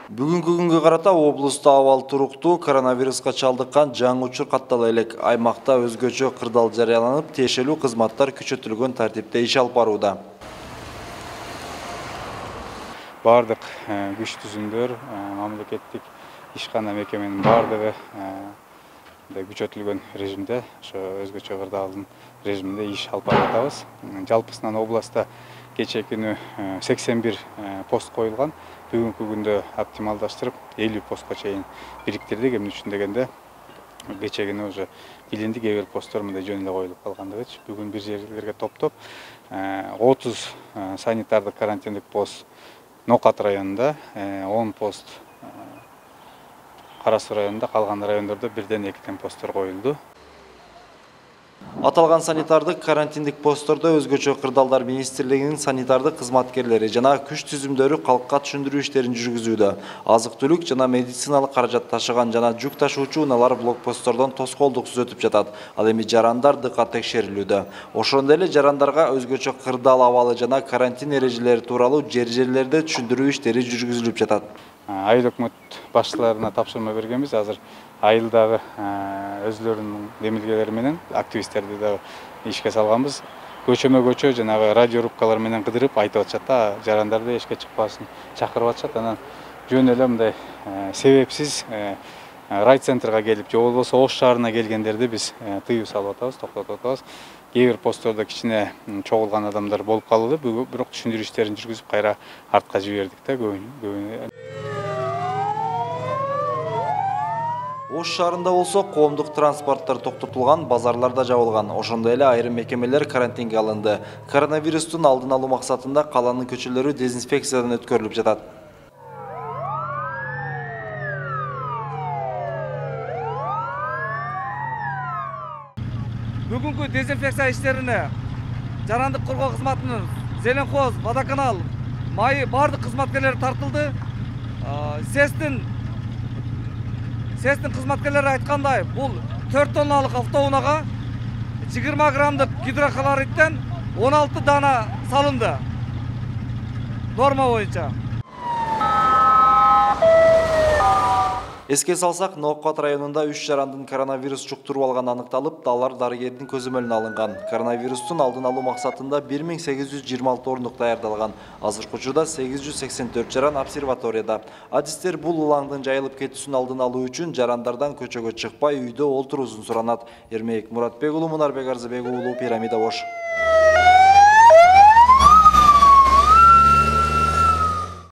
Бүгүнкү күнгө карата облуста абал туруктуу, коронавируска чалдыккан жаңы учур каттала элек. Аймакта өзгөчө кырдаал жарыяланып, тиешелүү кызматтар күчөтүлгөн тартипте иш алып барууда. Бардык күч түзүмдөр, мамлекеттик ишкана мекеменин бардыгы күчөтүлгөн режимде, ошо өзгөчө кырдаалдын режиминде иш алып баратабыз. Жалпысынан областта кечээ күнү 81 пост коюлган. Бүгүнкү күндө оптималдаштырып 50 постко чейин бириктирдик. Эмне үчүн дегенде, кечээ күнү уже билинди кээ бир посттор мындай жөн эле коюлуп калгандыгычы. Бүгүн бир жерлерге топтоп 30 санитардык карантиндик пост Нокат районунда, 10 пост Кара Суу районунда, калган райондордо бирден экиден посттор коюлду. Аталган санитардык карантиндик посттордо өзгөчө кырдаалдар министрлигинин санитардык кызматкерлери жана күч түзүмдөрү калкка түшүндүрүү иштерин жүргүзүүдө. Азык-түлүк жана медициналык каражат ташыган жана жүк ташуучу унаалар блокпосттордон тоскоолдуксуз өтүп жатат. Ал эми жарандар дыкат текшерилүүдө. Ошондой эле жарандарга өзгөчө кырдаал абалы жана карантин эрежелери тууралуу жерлерде түшүндүрүү иштери жүргүзүлүп жатат. Айыл өкмөт башчыларына тапшырма бергенбиз. Азыр айылдагы өзлөрүнүн демилгелери менен активисттерди да ишке салганбыз. Көчөмө-көчө жанагы радиорубкалар менен кыдырып айтып атышат да, жарандарды эшикке чыкпасын чакырып атышат. Анан жөн эле мындай себепсиз райцентрга келип, же болбосо Ош шаарына келгендерди биз тыюу салып атабыз, токтотуп атабыз. Кээ бир посттордо кичине чогулган адамдар болуп калды, бирок түшүндүрүү иштерин жүргүзүп кайра артка жибердик да көбүнө. Ош шаарында болсо коомдук транспорттор токтотулган, базарларда жабылган. Ошондой эле айрым мекемелер карантинге алынды. Коронавирустун алдын алуу максатында каланын көчөлөрү дезинфекциядан өткөрүлүп жатат. Бүгүнкү дезинфекция иштерине жарандык коргоо кызматынын Зеленхоз, Водоканал, Майы бардык кызматкерлери тартылды. СЭСтин кызматкерлери айткандай, бул 4 тонналык автоунага 20 граммдык гидрохлориттен 16 дана салынды. Норма боюнча. Эске салсак, Нокат районунда 3 жарандын коронавирус жуктуруп алганы аныкталып, алар дарыгердин көзөмөлүнө алынган. Коронавирустун алдын алуу максатында 1826 орындук даярдалган. Азыркы учурда 884 жаран обсерваторияда. Адистер бул улаңдын жайылып кетүүсүн алдын алуу үчүн жарандардан көчөгө чыкпай үйдө олтуруусун суранат. Эрмек Муратбек уулу, Мунарбек Арзыбек уулу, Пирамида Ош.